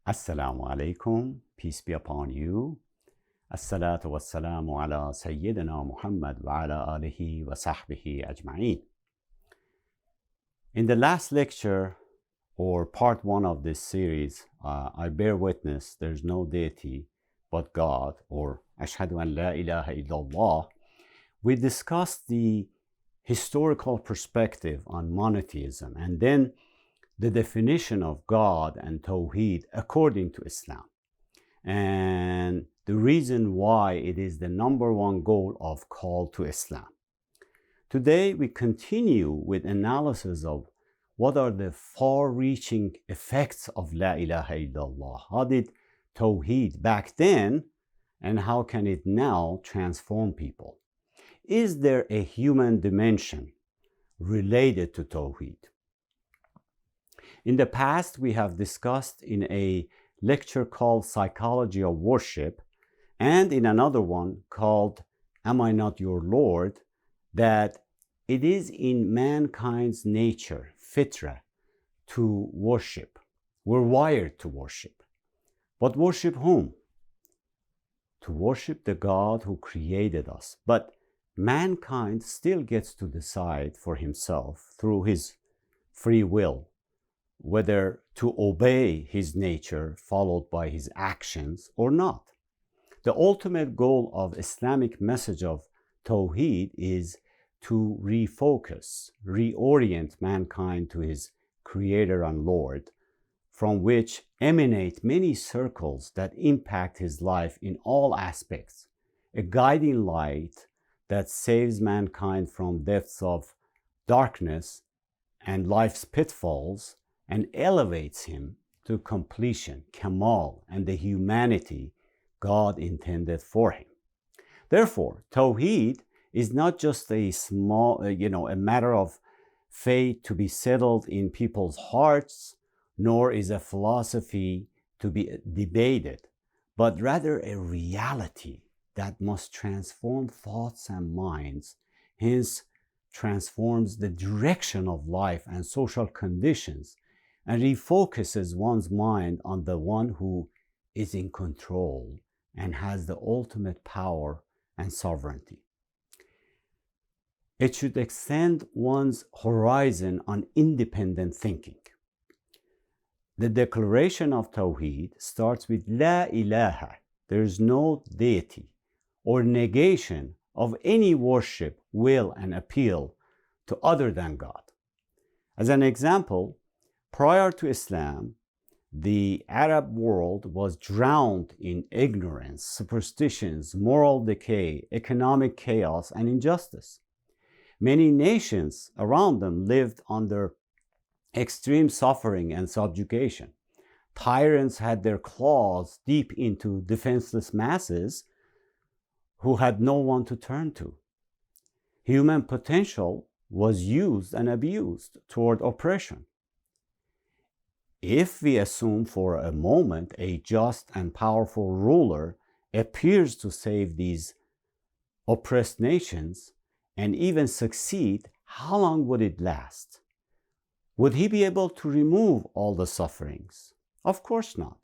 Assalamu alaikum, peace be upon you. As-salatu was-salamu ala Sayyidina Muhammad wa ala alihi wa sahbihi ajma'een. In the last lecture, or part one of this series, I bear witness there's no deity but God, or Ashhadu an la ilaha illallah. We discussed the historical perspective on monotheism and then the definition of God and tawheed according to Islam, and the reason why it is the number one goal of call to Islam. Today we continue with analysis of what are the far-reaching effects of La ilaha illallah. How did tawheed back then and how can it now transform people? Is there a human dimension related to tawheed? In the past, we have discussed in a lecture called Psychology of Worship and in another one called Am I Not Your Lord, that it is in mankind's nature, fitra, to worship. We're wired to worship. But worship whom? To worship the God who created us. But mankind still gets to decide for himself through his free will whether to obey his nature followed by his actions or not. The ultimate goal of Islamic message of Tawheed is to refocus, reorient mankind to his Creator and Lord, from which emanate many circles that impact his life in all aspects, a guiding light that saves mankind from depths of darkness and life's pitfalls, and elevates him to completion, kamal, and the humanity God intended for him. Therefore, Tawheed is not just a small, a matter of fate to be settled in people's hearts, nor is a philosophy to be debated, but rather a reality that must transform thoughts and minds, hence transforms the direction of life and social conditions, and refocuses one's mind on the one who is in control and has the ultimate power and sovereignty. It should extend one's horizon on independent thinking. The declaration of Tawheed starts with La ilaha, there is no deity, or negation of any worship, will, and appeal to other than God. As an example, prior to Islam, the Arab world was drowned in ignorance, superstitions, moral decay, economic chaos, and injustice. Many nations around them lived under extreme suffering and subjugation. Tyrants had their claws deep into defenseless masses who had no one to turn to. Human potential was used and abused toward oppression. If we assume for a moment a just and powerful ruler appears to save these oppressed nations and even succeed, how long would it last? Would he be able to remove all the sufferings? Of course not.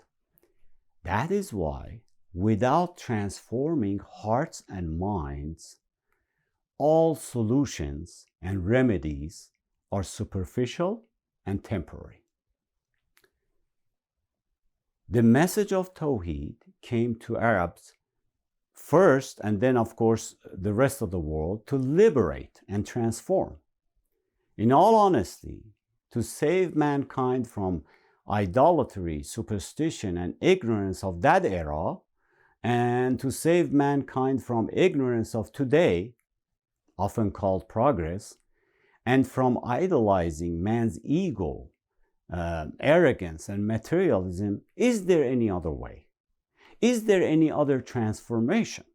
That is why, without transforming hearts and minds, all solutions and remedies are superficial and temporary. The message of Tawheed came to Arabs first, and then, of course, the rest of the world, to liberate and transform. In all honesty, to save mankind from idolatry, superstition, and ignorance of that era, and to save mankind from ignorance of today, often called progress, and from idolizing man's ego, arrogance, and materialism, is there any other way? Is there any other transformation?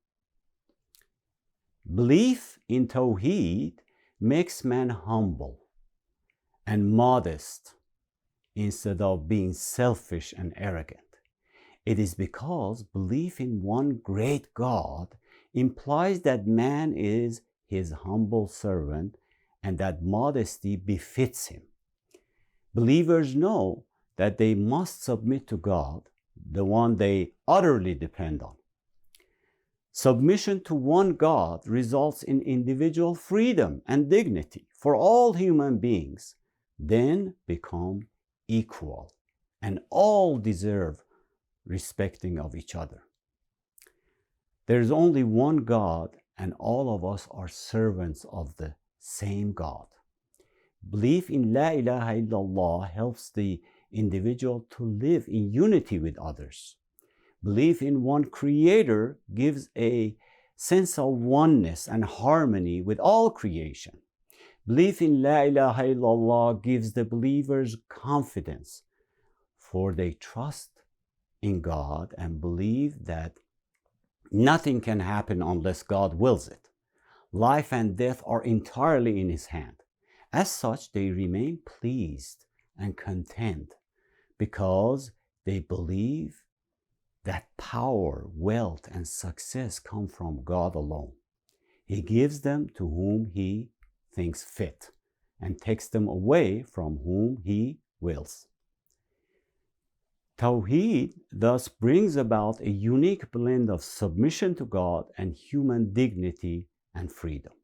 Belief in Tawheed makes man humble and modest instead of being selfish and arrogant. It is because belief in one great God implies that man is his humble servant and that modesty befits him. Believers know that they must submit to God the one they utterly depend on. Submission to one God results in individual freedom and dignity for all human beings, then become equal, and all deserve respecting of each other. There is only one God, and all of us are servants of the same God. Belief in La ilaha illallah helps the individual to live in unity with others. Belief in one creator gives a sense of oneness and harmony with all creation. Belief in La ilaha illallah gives the believers confidence, for they trust in God and believe that nothing can happen unless God wills it. Life and death are entirely in His hand. As such, they remain pleased and content because they believe that power, wealth, and success come from God alone. He gives them to whom He thinks fit and takes them away from whom He wills. Tawheed thus brings about a unique blend of submission to God and human dignity and freedom.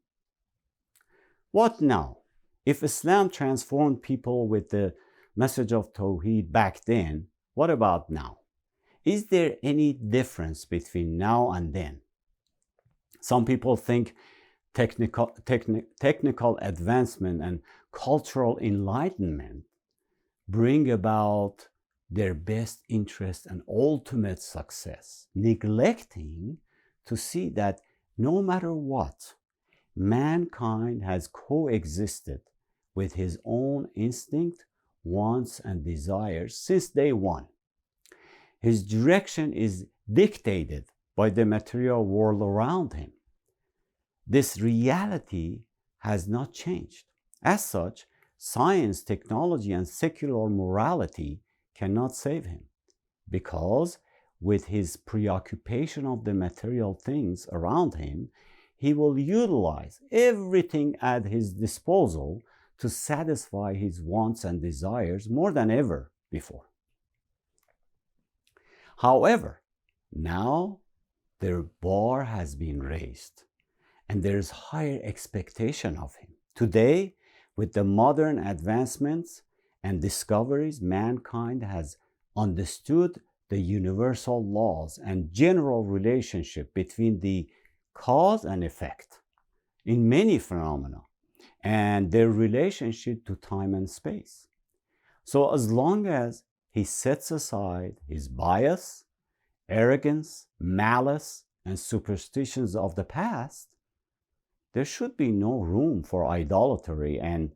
What now? If Islam transformed people with the message of Tawheed back then, what about now? Is there any difference between now and then? Some people think technical advancement and cultural enlightenment bring about their best interest and ultimate success, neglecting to see that no matter what, mankind has coexisted with his own instinct, wants, and desires since day one. His direction is dictated by the material world around him. This reality has not changed. As such, science, technology, and secular morality cannot save him, because with his preoccupation of the material things around him, he will utilize everything at his disposal to satisfy his wants and desires more than ever before. However, now their bar has been raised, and there is higher expectation of him. Today, with the modern advancements and discoveries, mankind has understood the universal laws and general relationship between the cause and effect in many phenomena and their relationship to time and space. So as long as he sets aside his bias, arrogance, malice, and superstitions of the past, there should be no room for idolatry and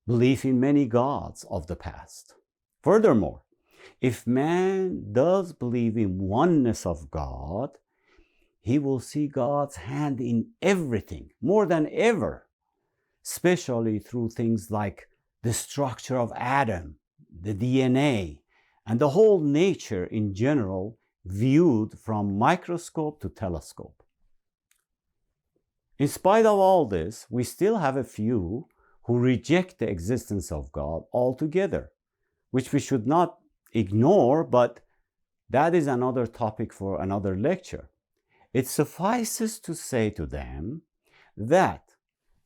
belief in many gods of the past. Furthermore, if man does believe in oneness of God, he will see God's hand in everything more than ever, especially through things like the structure of Adam, the DNA, and the whole nature in general, viewed from microscope to telescope. In spite of all this, we still have a few who reject the existence of God altogether, which we should not ignore, but that is another topic for another lecture. It suffices to say to them that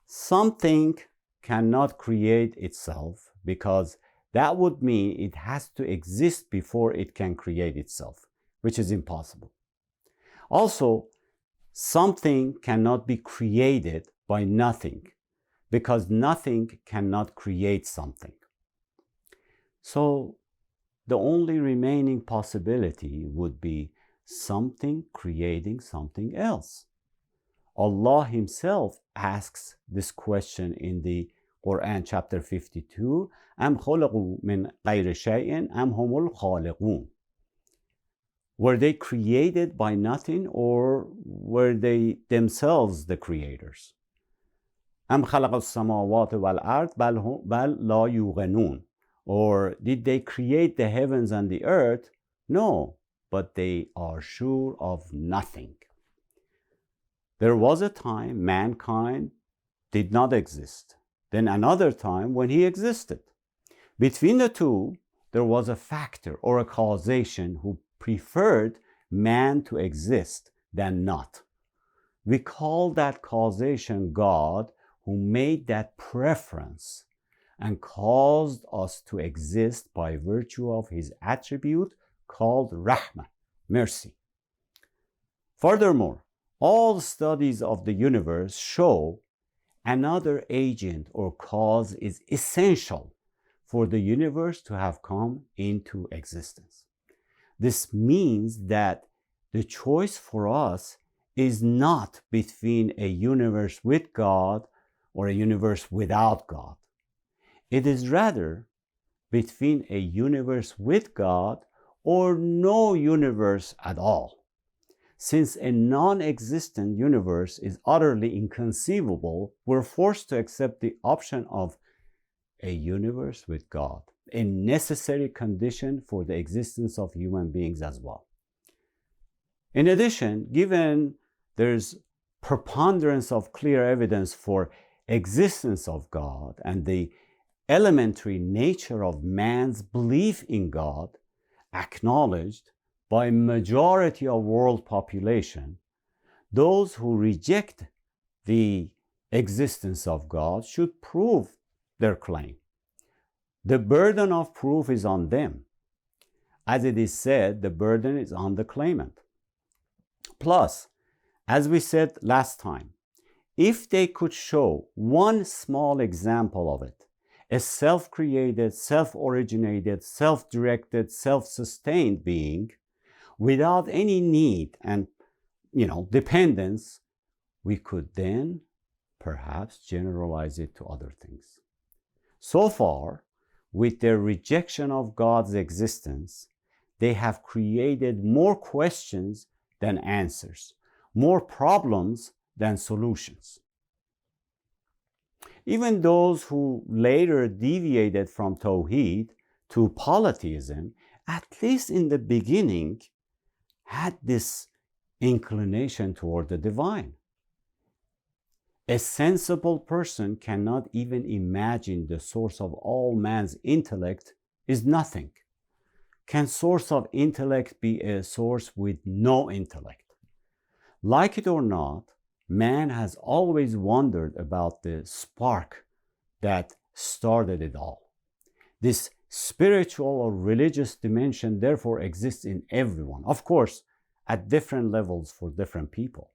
something cannot create itself, because that would mean it has to exist before it can create itself, which is impossible. Also, something cannot be created by nothing, because nothing cannot create something. So the only remaining possibility would be something creating something else. Allah Himself asks this question in the Quran chapter 52, أَمْ خَلَقُوا مِنْ غَيْرِ شَيْءٍ أَمْ هُمُ الْخَالِقُونَ. Were they created by nothing, or were they themselves the creators? أَمْ خَلَقَ السَّمَاوَاتِ وَالْأَرْضِ بَلْ لَا يُوقِنُونَ. Or did they create the heavens and the earth? No, but they are sure of nothing. There was a time mankind did not exist, then another time when he existed. Between the two, there was a factor or a causation who preferred man to exist than not. We call that causation God, who made that preference and caused us to exist by virtue of his attribute called Rahmah, mercy. Furthermore, all studies of the universe show another agent or cause is essential for the universe to have come into existence. This means that the choice for us is not between a universe with God or a universe without God. It is rather between a universe with God or no universe at all. Since a non-existent universe is utterly inconceivable, we're forced to accept the option of a universe with God, a necessary condition for the existence of human beings as well. In addition, given there's preponderance of clear evidence for existence of God and the elementary nature of man's belief in God, acknowledged by majority of world population, those who reject the existence of God should prove their claim. The burden of proof is on them. As it is said, the burden is on the claimant. Plus, as we said last time, if they could show one small example of it, a self-created, self-originated, self-directed, self-sustained being, without any need and dependence, we could then perhaps generalize it to other things. So far, with their rejection of God's existence, they have created more questions than answers, more problems than solutions. Even those who later deviated from tawheed to polytheism, at least in the beginning, had this inclination toward the divine. A sensible person cannot even imagine the source of all man's intellect is nothing. Can source of intellect be a source with no intellect? Like it or not, man has always wondered about the spark that started it all. This spiritual or religious dimension therefore exists in everyone, of course, at different levels for different people.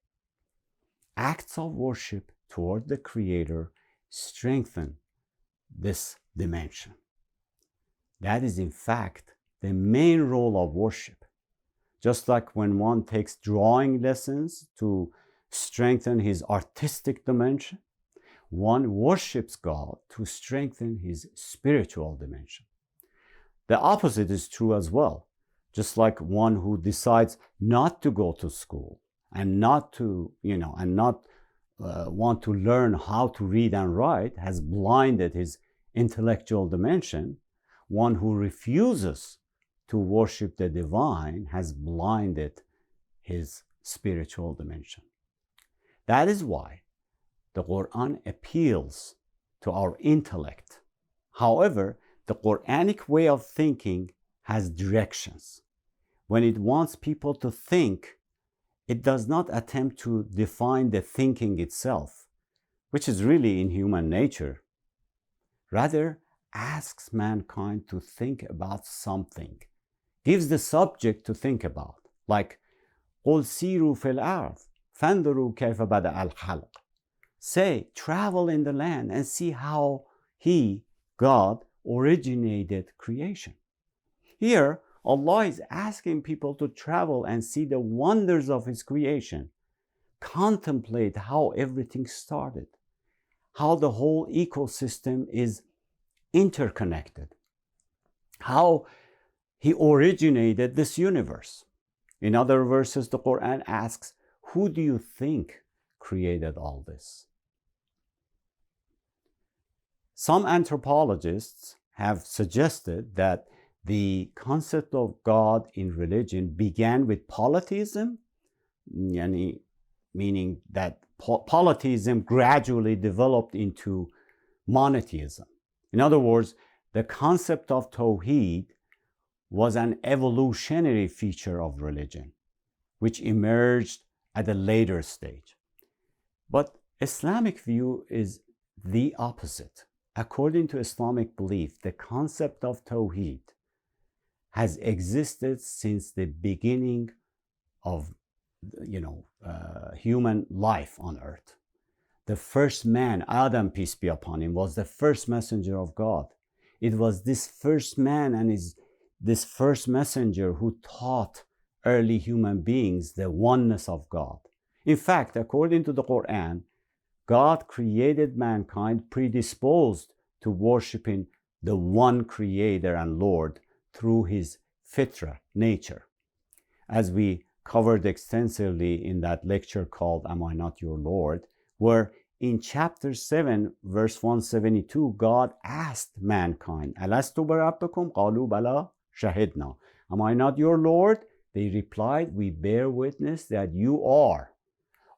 Acts of worship toward the Creator strengthen this dimension. That is, in fact, the main role of worship. Just like when one takes drawing lessons to strengthen his artistic dimension, one worships God to strengthen his spiritual dimension. The opposite is true as well. Just like one who decides not to go to school and not to, want to learn how to read and write has blinded his intellectual dimension, one who refuses to worship the divine has blinded his spiritual dimension. That is why the Quran appeals to our intellect. However, the Quranic way of thinking has directions. When it wants people to think, it does not attempt to define the thinking itself, which is really in human nature. Rather, asks mankind to think about something, gives the subject to think about, like قُلْ سِيرُوا فِي الْأَرْضِ فَانْظُرُوا كَيْفَ بَدَأَ الْخَلْقِ. Say, travel in the land and see how He, God, originated creation. Here, Allah is asking people to travel and see the wonders of His creation, contemplate how everything started, how the whole ecosystem is interconnected, how He originated this universe. In other verses, the Quran asks, who do you think created all this? Some anthropologists have suggested that the concept of God in religion began with polytheism, meaning that polytheism gradually developed into monotheism. In other words, the concept of tawheed was an evolutionary feature of religion, which emerged at a later stage. But Islamic view is the opposite. According to Islamic belief, the concept of tawheed has existed since the beginning of human life on earth. The first man, Adam, peace be upon him, was the first messenger of God. It was this first man and this first messenger who taught early human beings the oneness of God. In fact, according to the Quran, God created mankind predisposed to worshiping the one Creator and Lord through his fitra, nature. As we covered extensively in that lecture called Am I Not Your Lord, where in chapter 7, verse 172, God asked mankind, Alastu barabbakum qalu bala shahidna. Am I not your Lord? They replied, we bear witness that you are.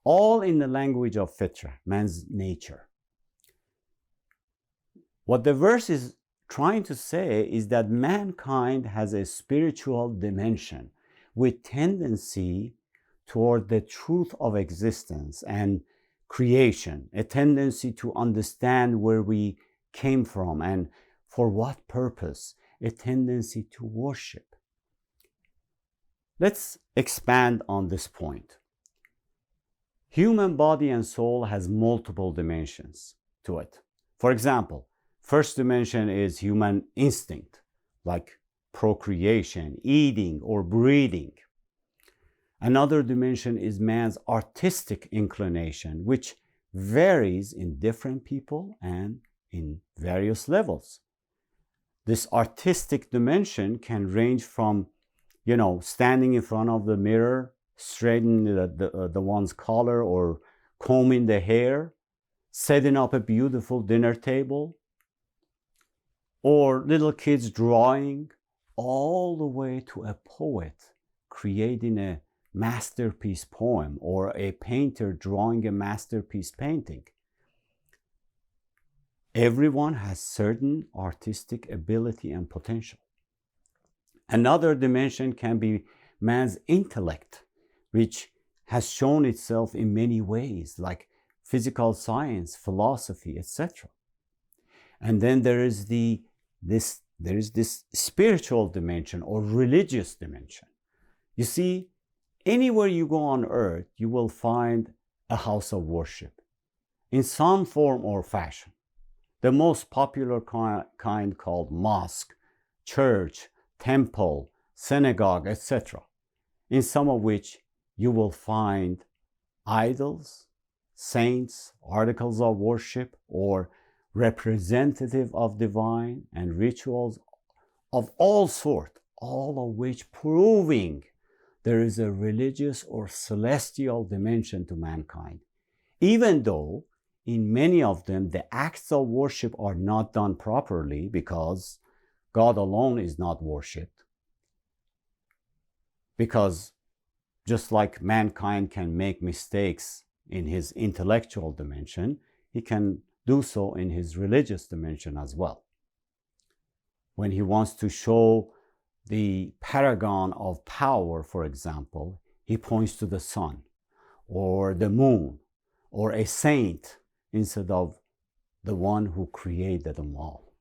All in the language of fitra, man's nature. What the verse is trying to say is that mankind has a spiritual dimension with tendency toward the truth of existence and creation, a tendency to understand where we came from and for what purpose, a tendency to worship. Let's expand on this point. Human body and soul has multiple dimensions to it. For example, first dimension is human instinct, like procreation, eating, or breathing. Another dimension is man's artistic inclination, which varies in different people and in various levels. This artistic dimension can range from, standing in front of the mirror, straightening the one's collar or combing the hair, setting up a beautiful dinner table, or little kids drawing, all the way to a poet creating a masterpiece poem or a painter drawing a masterpiece painting. Everyone has certain artistic ability and potential. Another dimension can be man's intellect, which has shown itself in many ways, like physical science, philosophy, etc. And then there is this spiritual dimension or religious dimension. You see, anywhere you go on earth, you will find a house of worship in some form or fashion. The most popular kind called mosque, church, temple, synagogue, etc., in some of which you will find idols, saints, articles of worship, or representative of divine and rituals of all sorts, all of which proving there is a religious or celestial dimension to mankind, even though in many of them the acts of worship are not done properly because God alone is not worshipped. Because just like mankind can make mistakes in his intellectual dimension, he can do so in his religious dimension as well. When he wants to show the paragon of power, for example, he points to the sun or the moon or a saint instead of the one who created them all.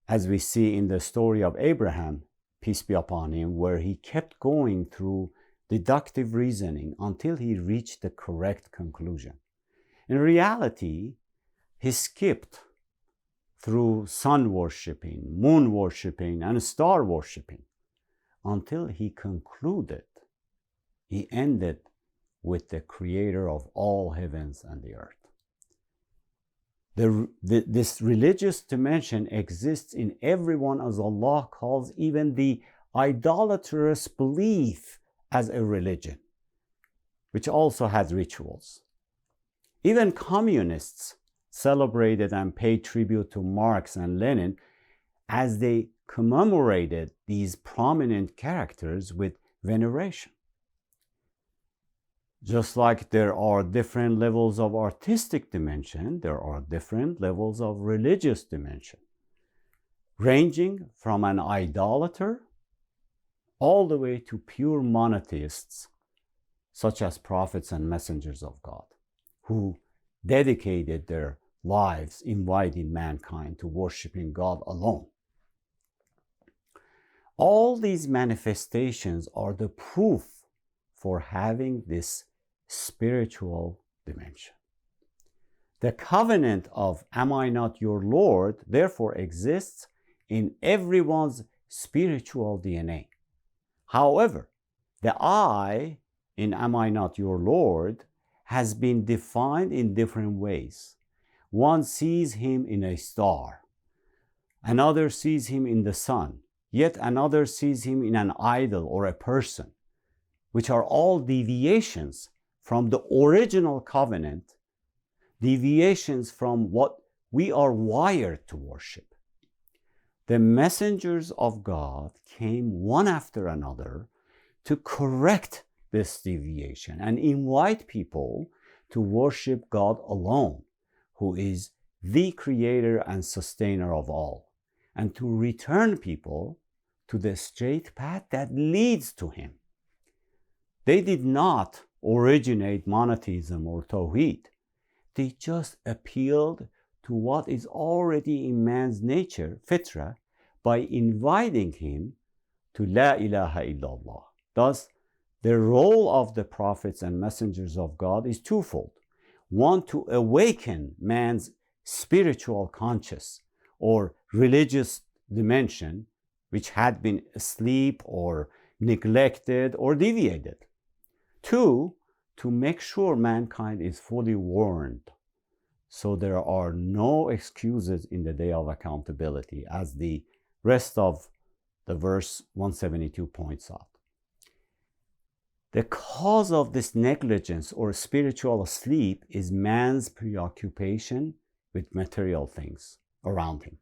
As we see in the story of Abraham, peace be upon him, where he kept going through deductive reasoning until he reached the correct conclusion. In reality, he skipped through sun worshipping, moon worshipping, and star worshipping until he concluded, he ended with the creator of all heavens and the earth. This religious dimension exists in everyone, as Allah calls even the idolatrous belief as a religion, which also has rituals. Even communists celebrated and paid tribute to Marx and Lenin as they commemorated these prominent characters with veneration. Just like there are different levels of artistic dimension, there are different levels of religious dimension. ranging from an idolater all the way to pure monotheists, such as prophets and messengers of God, who dedicated their lives inviting mankind to worshiping God alone. All these manifestations are the proof for having this spiritual dimension. The covenant of "Am I not your Lord?" therefore exists in everyone's spiritual DNA. However, the I in "Am I not your Lord?" has been defined in different ways. One sees him in a star, another sees him in the sun, yet another sees him in an idol or a person, which are all deviations from the original covenant, deviations from what we are wired to worship. The messengers of God came one after another to correct this deviation and invite people to worship God alone, who is the creator and sustainer of all, and to return people to the straight path that leads to him. They did not originate monotheism or tawheed. They just appealed to what is already in man's nature, fitra, by inviting him to La ilaha illallah. Thus, the role of the prophets and messengers of God is twofold. One, to awaken man's spiritual conscious or religious dimension, which had been asleep or neglected or deviated. Two, to make sure mankind is fully warned, so there are no excuses in the day of accountability, as the rest of the verse 172 points out. The cause of this negligence or spiritual sleep is man's preoccupation with material things around him.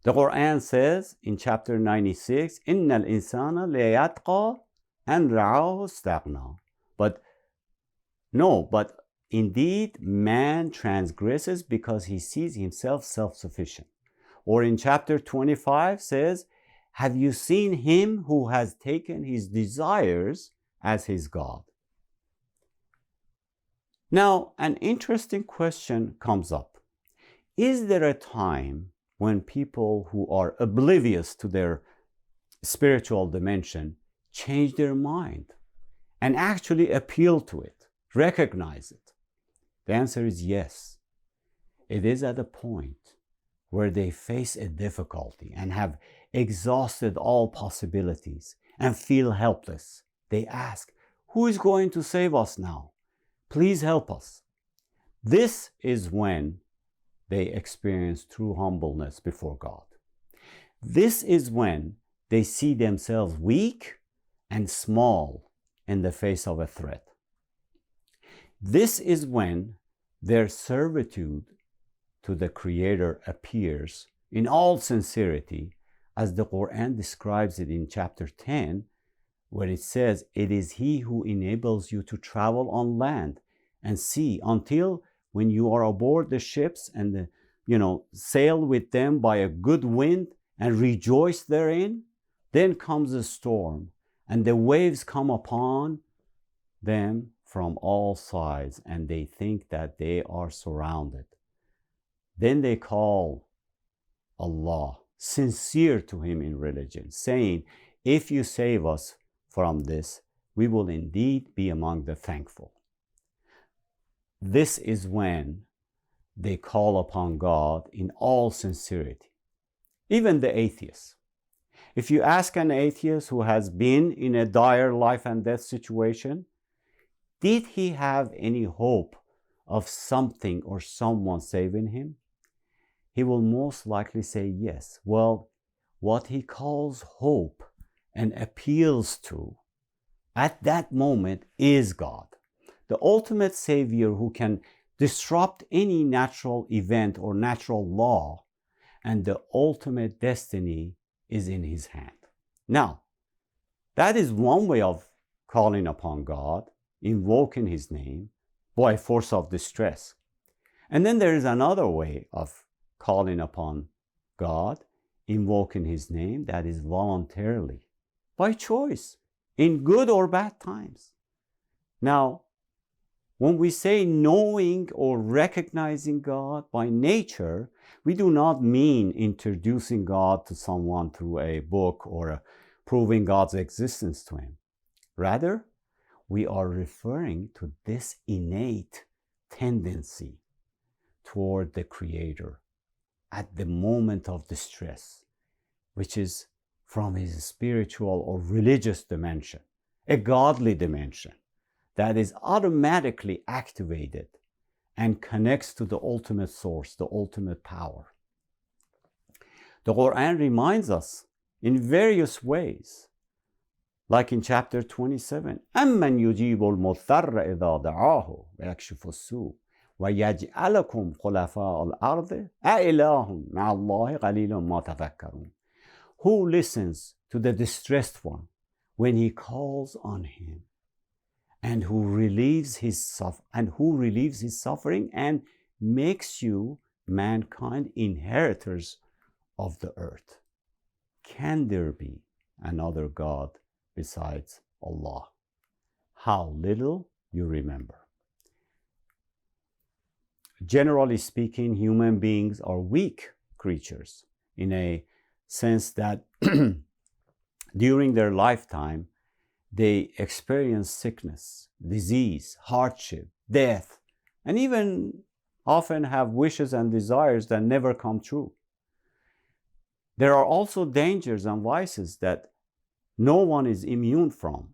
The Quran says in chapter 96, إِنَّ الْإِنسَانَ لَيَطْغَى أَنْ رَآهُ اسْتَغْنَى. But indeed man transgresses because he sees himself self-sufficient. Or in chapter 25 says, have you seen him who has taken his desires as his God? Now, an interesting question comes up. Is there a time when people who are oblivious to their spiritual dimension change their mind and actually appeal to it, recognize it? The answer is yes. It is at a point where they face a difficulty and have exhausted all possibilities and feel helpless. They ask, who is going to save us now? Please help us. This is when they experience true humbleness before God. This is when they see themselves weak and small in the face of a threat. This is when their servitude to the Creator appears in all sincerity, as the Quran describes it in chapter 10, where it says, it is He who enables you to travel on land and sea until when you are aboard the ships and sail with them by a good wind and rejoice therein. Then comes a storm and the waves come upon them from all sides and they think that they are surrounded. Then they call Allah, sincere to Him in religion, saying, if you save us from this, we will indeed be among the thankful. This is when they call upon God in all sincerity. Even the atheists. If you ask an atheist who has been in a dire life and death situation, did he have any hope of something or someone saving him? He will most likely say yes. Well, what he calls hope and appeals to at that moment is God, the ultimate Savior who can disrupt any natural event or natural law, and the ultimate destiny is in His hand. Now, that is one way of calling upon God, invoking His name by force of distress. And then there is another way of calling upon God, invoking his name, that is voluntarily, by choice, in good or bad times. Now, when we say knowing or recognizing God by nature, we do not mean introducing God to someone through a book or proving God's existence to him. Rather, we are referring to this innate tendency toward the Creator at the moment of distress, which is from his spiritual or religious dimension, a godly dimension that is automatically activated and connects to the ultimate source, the ultimate power. The Quran reminds us in various ways, like in chapter 27, أَمَّنْ يُجِيبُ الْمُضْطَرَّ إِذَا دَعَاهُ وَيَكْشِفُ السُّوءَ وَيَجْعَلَكُمْ خُلَفَاءَ الْأَرْضِ أَإِلَٰهٌ مَعَ اللَّهِ قَلِيلٌ مَا تَذَكَّرُونَ. Who listens to the distressed one when he calls on him, and who relieves his suffering and makes you, mankind, inheritors of the earth? Can there be another God besides Allah? How little you remember. Generally speaking, human beings are weak creatures in a sense that during their lifetime, they experience sickness, disease, hardship, death, and even often have wishes and desires that never come true. There are also dangers and vices that no one is immune from,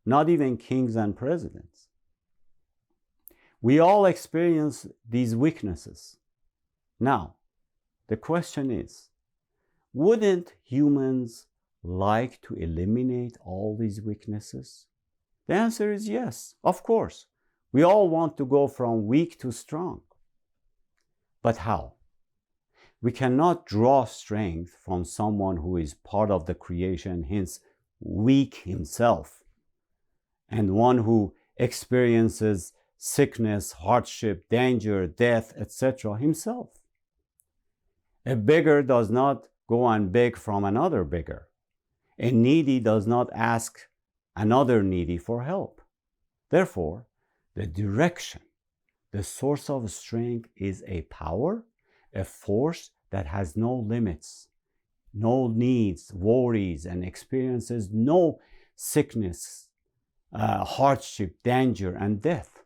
not even kings and presidents. We all experience these weaknesses. Now, the question is, wouldn't humans like to eliminate all these weaknesses? The answer is yes, of course. We all want to go from weak to strong. But how? We cannot draw strength from someone who is part of the creation, hence weak himself, and one who experiences sickness, hardship, danger, death, etc. himself. A beggar does not go and beg from another beggar. A needy does not ask another needy for help. Therefore, the direction, the source of strength is a power, a force that has no limits, no needs, worries, and experiences no sickness, hardship, danger, and death.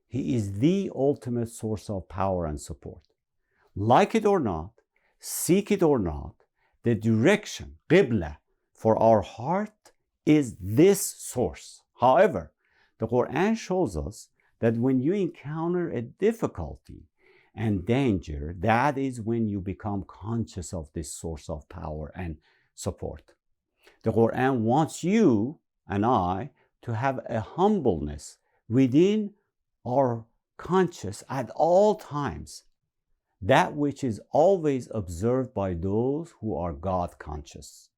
He is the ultimate source of power and support. Like it or not, seek it or not, the direction, qibla, for our heart is this source. However, the Quran shows us that when you encounter a difficulty and danger, that is when you become conscious of this source of power and support. The Quran wants you and I to have a humbleness within our conscious at all times, that which is always observed by those who are God conscious.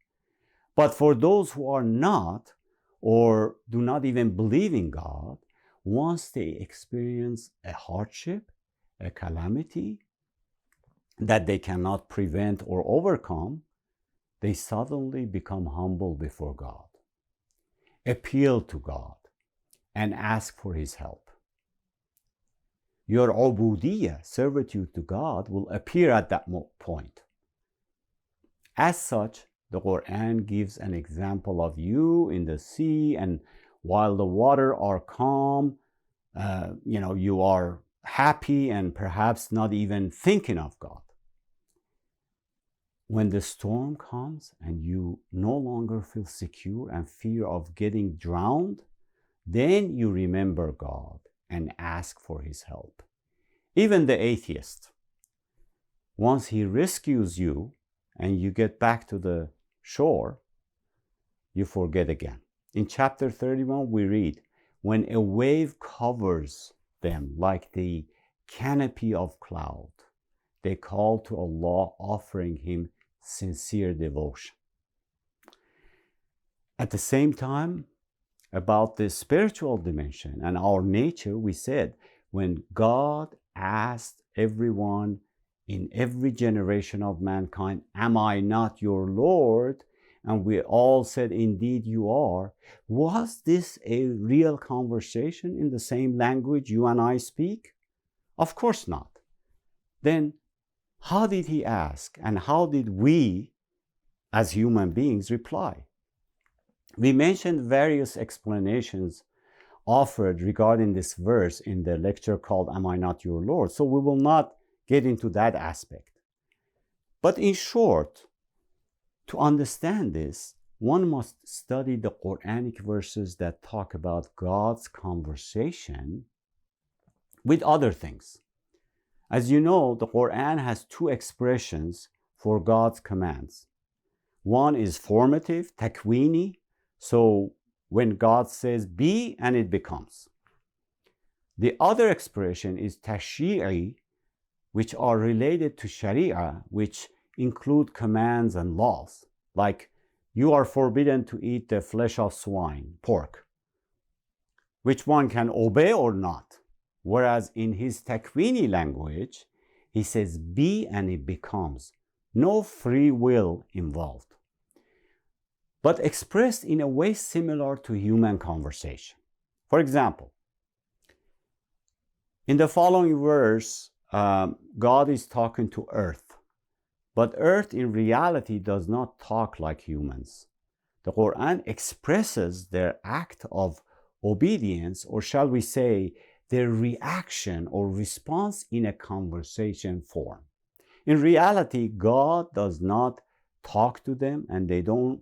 But for those who are not, or do not even believe in God, once they experience a hardship, a calamity that they cannot prevent or overcome, they suddenly become humble before God, appeal to God, and ask for His help. Your ubudiyya, servitude to God, will appear at that point. As such, the Quran gives an example of you in the sea, and while the water are calm, you are happy and perhaps not even thinking of God. When the storm comes and you no longer feel secure and fear of getting drowned, then you remember God and ask for His help. Even the atheist, once he rescues you and you get back to the shore, you forget again. In chapter 31, we read, when a wave covers them like the canopy of cloud, they call to Allah, offering Him sincere devotion. At the same time, about the spiritual dimension and our nature, we said, when God asked everyone in every generation of mankind, am I not your Lord? And we all said, indeed you are. Was this a real conversation in the same language you and I speak? Of course not. Then how did he ask, and how did we as human beings reply? We mentioned various explanations offered regarding this verse in the lecture called Am I Not Your Lord? So we will not get into that aspect. But in short, to understand this, one must study the Quranic verses that talk about God's conversation with other things. As you know, the Quran has two expressions for God's commands. One is formative, takwini, so when God says be, and it becomes. The other expression is tashri'i, which are related to sharia, which include commands and laws, like you are forbidden to eat the flesh of swine, pork, which one can obey or not. Whereas in his takwini language, he says be and it becomes. No free will involved, but expressed in a way similar to human conversation. For example, in the following verse, God is talking to earth. But earth in reality does not talk like humans. The Quran expresses their act of obedience, or shall we say, their reaction or response in a conversation form. In reality, God does not talk to them and they don't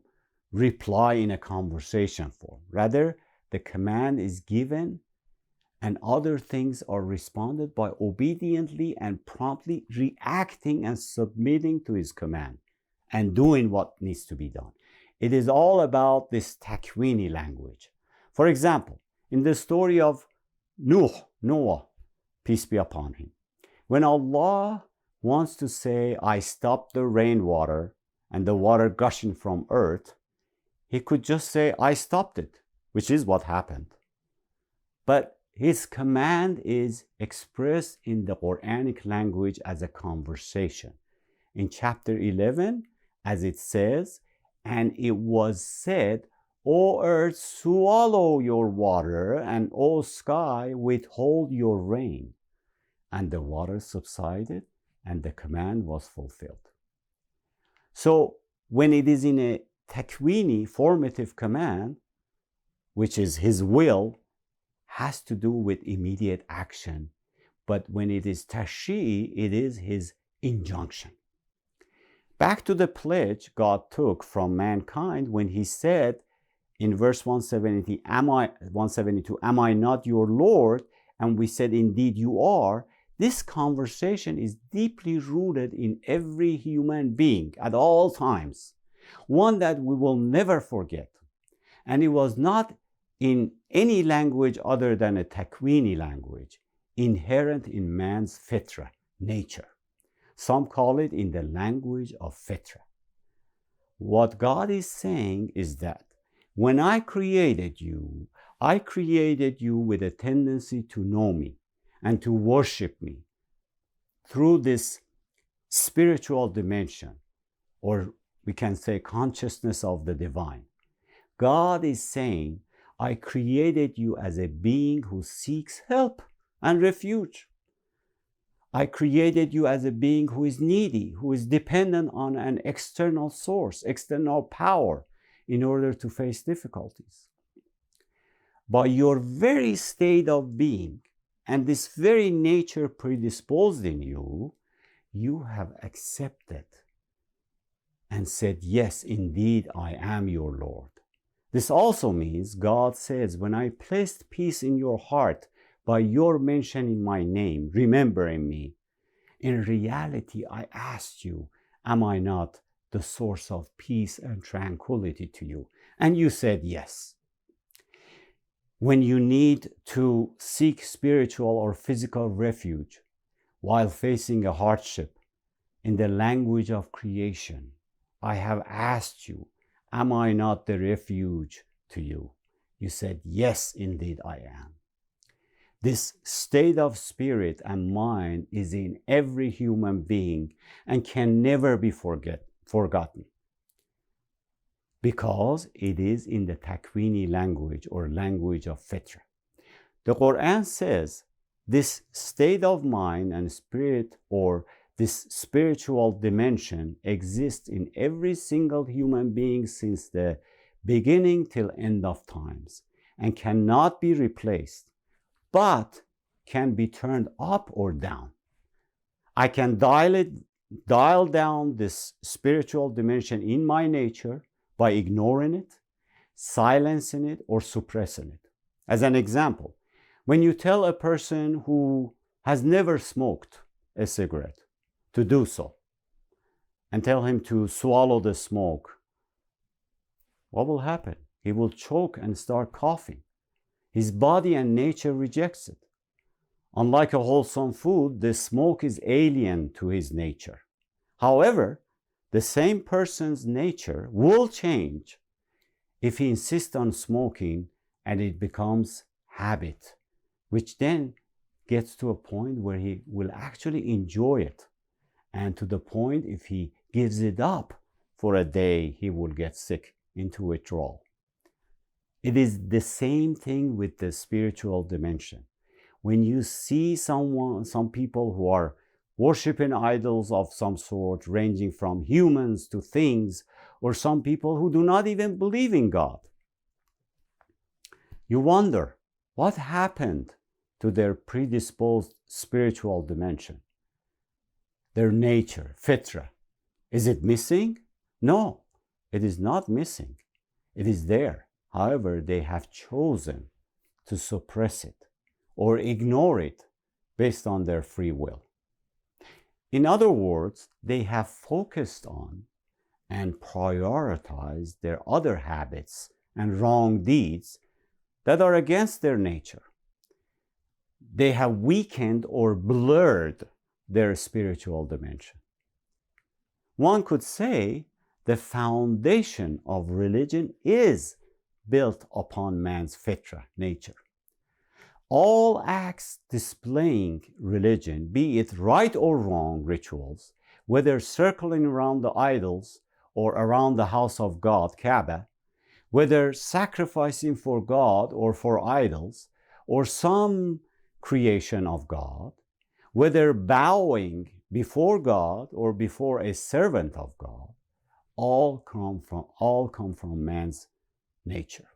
reply in a conversation form. Rather, the command is given and other things are responded by obediently and promptly reacting and submitting to his command and doing what needs to be done. It is all about this takwini language. For example, in the story of Noah, peace be upon him, when Allah wants to say, I stopped the rainwater and the water gushing from earth, he could just say, I stopped it, which is what happened. But his command is expressed in the Quranic language as a conversation. In chapter 11, as it says, and it was said, O earth, swallow your water, and O sky, withhold your rain. And the water subsided, and the command was fulfilled. So when it is in a takwini, formative command, which is his will, has to do with immediate action. But when it is tashri'i, it is his injunction. Back to the pledge God took from mankind when he said in verse 172, am I not your Lord? And we said, indeed you are. This conversation is deeply rooted in every human being at all times, one that we will never forget. And it was not in any language other than a takwini language, inherent in man's fitra, nature. Some call it in the language of fitra. What God is saying is that when I created you with a tendency to know me and to worship me through this spiritual dimension, or we can say consciousness of the divine. God is saying, I created you as a being who seeks help and refuge. I created you as a being who is needy, who is dependent on an external source, external power in order to face difficulties. By your very state of being and this very nature predisposed in you, you have accepted and said, yes, indeed, I am your Lord. This also means God says, when I placed peace in your heart by your mentioning my name, remembering me, in reality, I asked you, am I not the source of peace and tranquility to you? And you said yes. When you need to seek spiritual or physical refuge while facing a hardship in the language of creation, I have asked you, am I not the refuge to you? You said, yes, indeed I am. This state of spirit and mind is in every human being and can never be forgotten, because it is in the Takwini language or language of Fitra. The Quran says this state of mind and spirit, or this spiritual dimension, exists in every single human being since the beginning till end of times and cannot be replaced, but can be turned up or down. I can dial down this spiritual dimension in my nature by ignoring it, silencing it, or suppressing it. As an example, when you tell a person who has never smoked a cigarette to do so, and tell him to swallow the smoke, what will happen? He will choke and start coughing. His body and nature rejects it. Unlike a wholesome food, the smoke is alien to his nature. However, the same person's nature will change if he insists on smoking and it becomes habit, which then gets to a point where he will actually enjoy it. And to the point, if he gives it up for a day, he will get sick into withdrawal. It is the same thing with the spiritual dimension. When you see some people who are worshiping idols of some sort, ranging from humans to things, or some people who do not even believe in God, you wonder what happened to their predisposed spiritual dimension, their nature, fitra. Is it missing? No, it is not missing. It is there. However, they have chosen to suppress it or ignore it based on their free will. In other words, they have focused on and prioritized their other habits and wrong deeds that are against their nature. They have weakened or blurred their spiritual dimension. One could say the foundation of religion is built upon man's fitra, nature. All acts displaying religion, be it right or wrong rituals, whether circling around the idols or around the house of God, Kaaba, whether sacrificing for God or for idols or some creation of God, whether bowing before God or before a servant of God, all come from man's nature.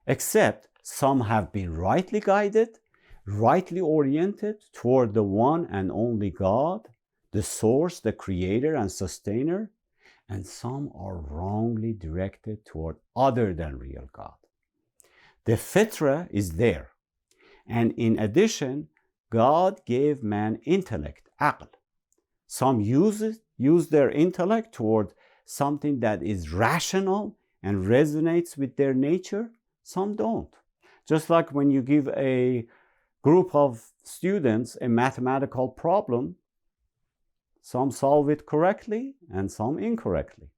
Except some have been rightly guided, rightly oriented toward the one and only God, the source, the creator and sustainer, and some are wrongly directed toward other than real God. The fitra is there. And in addition, God gave man intellect, aql. Some use their intellect toward something that is rational and resonates with their nature. Some don't. Just like when you give a group of students a mathematical problem, some solve it correctly and some incorrectly.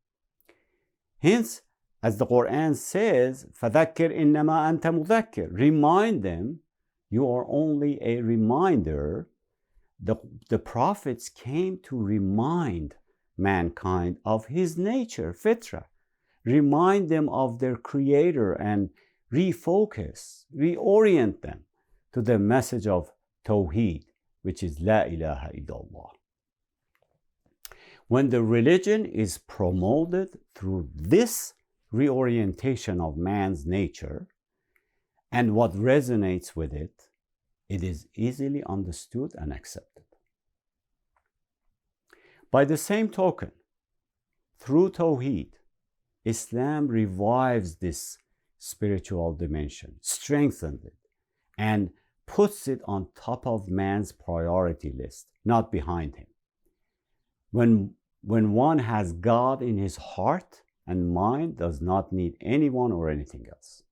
Hence, as the Quran says, فَذَكِّرْ إِنَّمَا أَنْتَ مُذَكِّرْ, remind them, you are only a reminder. The prophets came to remind mankind of his nature, fitra, remind them of their creator and refocus, reorient them to the message of tawheed, which is La ilaha illallah. When the religion is promoted through this reorientation of man's nature and what resonates with it, it is easily understood and accepted. By the same token, through tawheed, Islam revives this spiritual dimension, strengthens it, and puts it on top of man's priority list, not behind him. When one has God in his heart and mind, does not need anyone or anything else.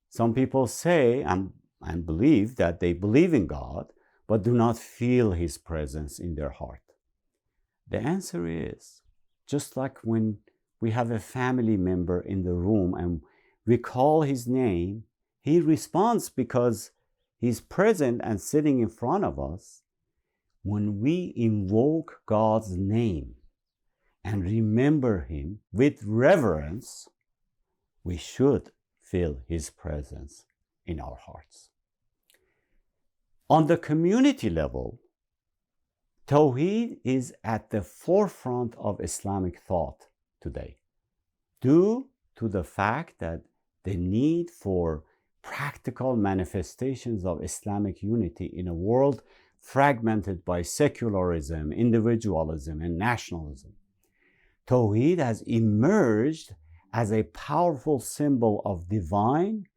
Some people say and believe that they believe in God, but do not feel his presence in their heart. The answer is, just like when we have a family member in the room and we call his name, he responds because He's present and sitting in front of us. When we invoke God's name and remember Him with reverence, we should feel His presence in our hearts. On the community level, tawheed is at the forefront of Islamic thought today, due to the fact that the need for practical manifestations of Islamic unity in a world fragmented by secularism, individualism, and nationalism. Tawheed has emerged as a powerful symbol of divine,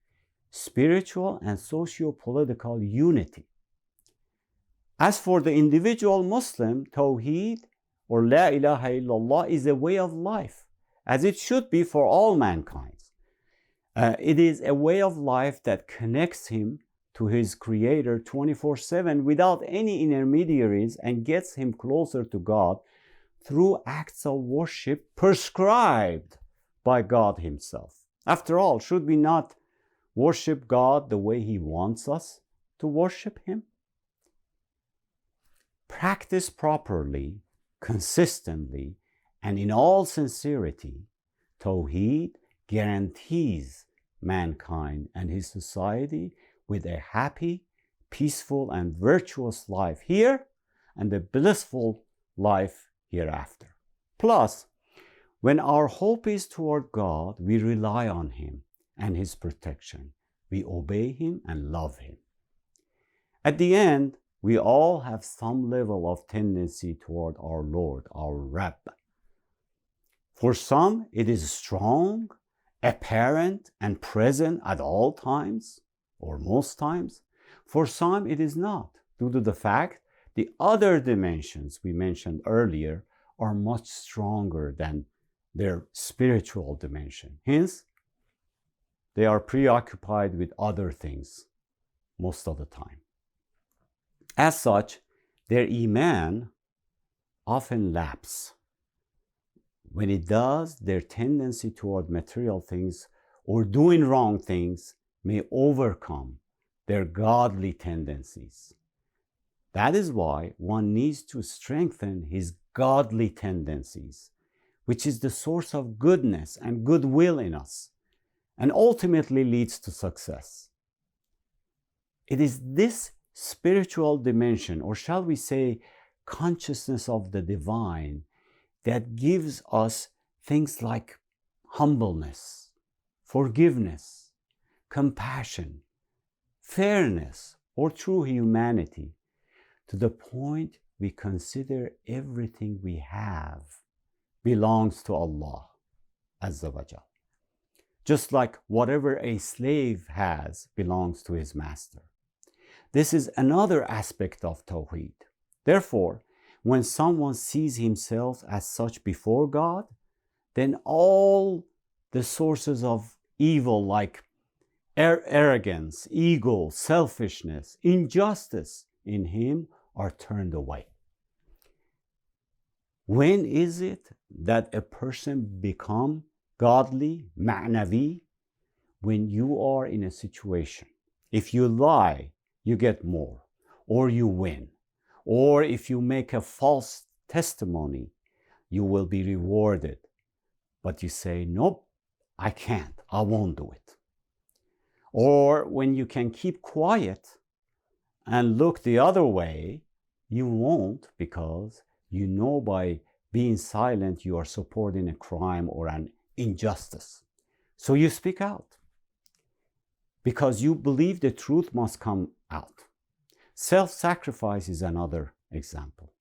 spiritual, and socio-political unity. As for the individual Muslim, Tawheed, or La ilaha illallah, is a way of life, as it should be for all mankind. It is a way of life that connects him to his Creator 24/7 without any intermediaries and gets him closer to God through acts of worship prescribed by God Himself. After all, should we not worship God the way He wants us to worship Him? Practice properly, consistently, and in all sincerity, Tawheed guarantees mankind and his society with a happy, peaceful, and virtuous life here and a blissful life hereafter. Plus, when our hope is toward God, we rely on Him and His protection. We obey Him and love Him. At the end, we all have some level of tendency toward our Lord, our Rabb. For some, it is strong, apparent, and present at all times, or most times. For some, it is not, due to the fact the other dimensions we mentioned earlier are much stronger than their spiritual dimension. Hence, they are preoccupied with other things most of the time. As such, their iman often lapses. When it does, their tendency toward material things or doing wrong things may overcome their godly tendencies. That is why one needs to strengthen his godly tendencies, which is the source of goodness and goodwill in us, and ultimately leads to success. It is this spiritual dimension, or shall we say, consciousness of the divine, that gives us things like humbleness, forgiveness, compassion, fairness, or true humanity, to the point we consider everything we have belongs to Allah Azza wa Jal. Just like whatever a slave has belongs to his master. This is another aspect of Tawheed. Therefore, when someone sees himself as such before God, then all the sources of evil like arrogance, ego, selfishness, injustice in him are turned away. When is it that a person becomes godly, ma'navi? When you are in a situation. If you lie, you get more, or you win. Or if you make a false testimony, you will be rewarded. But you say, nope, I can't, I won't do it. Or when you can keep quiet and look the other way, you won't, because you know by being silent you are supporting a crime or an injustice. So you speak out because you believe the truth must come out. Self-sacrifice is another example.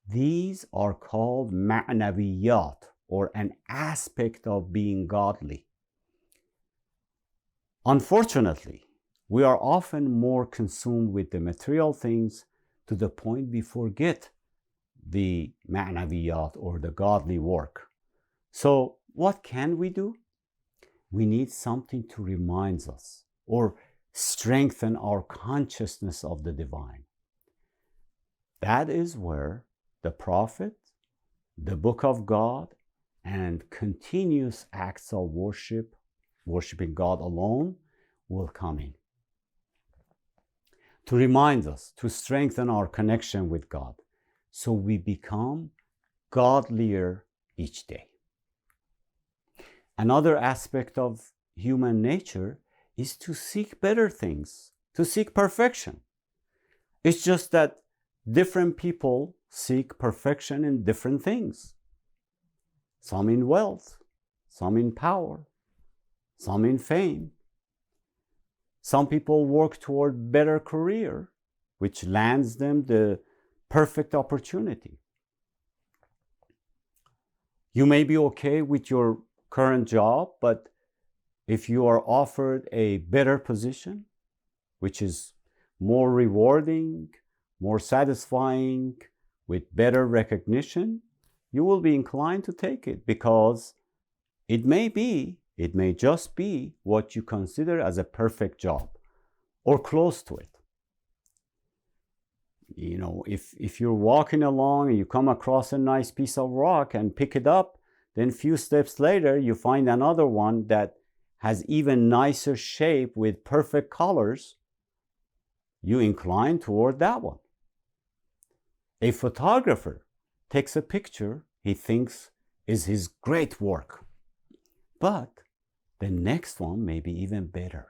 These are called ma'naviyat, or an aspect of being godly. Unfortunately, we are often more consumed with the material things to the point we forget the ma'naviyat, or the godly work. So what can we do? We need something to remind us or strengthen our consciousness of the divine. That is where the Prophet, the Book of God, and continuous acts of worship, worshiping God alone, will come in. to remind us, to strengthen our connection with God, so we become godlier each day. Another aspect of human nature is to seek better things, to seek perfection. It's just that different people seek perfection in different things. Some in wealth, some in power, some in fame. Some people work toward better career, which lands them the perfect opportunity. You may be okay with your current job, but if you are offered a better position, which is more rewarding, more satisfying, with better recognition, you will be inclined to take it because it may just be what you consider as a perfect job or close to it. You know, if you're walking along and you come across a nice piece of rock and pick it up, then a few steps later you find another one that has even nicer shape with perfect colors, you incline toward that one. A photographer takes a picture he thinks is his great work, but the next one may be even better.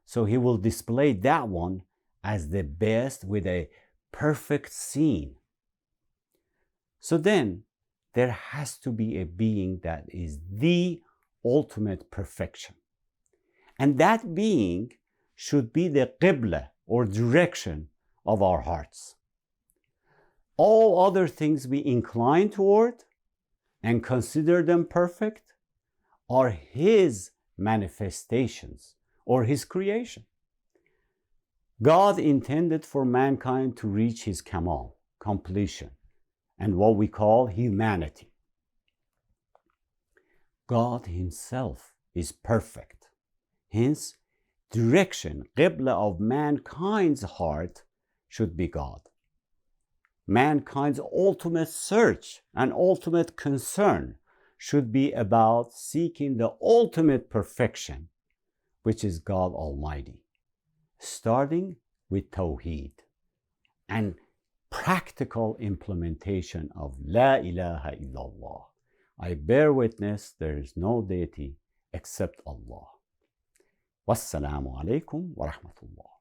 So he will display that one as the best with a perfect scene. So then there has to be a being that is the ultimate perfection. And that being should be the qibla or direction of our hearts. All other things we incline toward and consider them perfect are His manifestations or His creation. God intended for mankind to reach His kamal, completion, and what we call humanity. God Himself is perfect. Hence, direction, qibla of mankind's heart should be God. Mankind's ultimate search and ultimate concern should be about seeking the ultimate perfection, which is God Almighty, starting with tawheed and practical implementation of La ilaha illallah. I bear witness there is no deity except Allah. Wassalamu alaikum wa rahmatullah.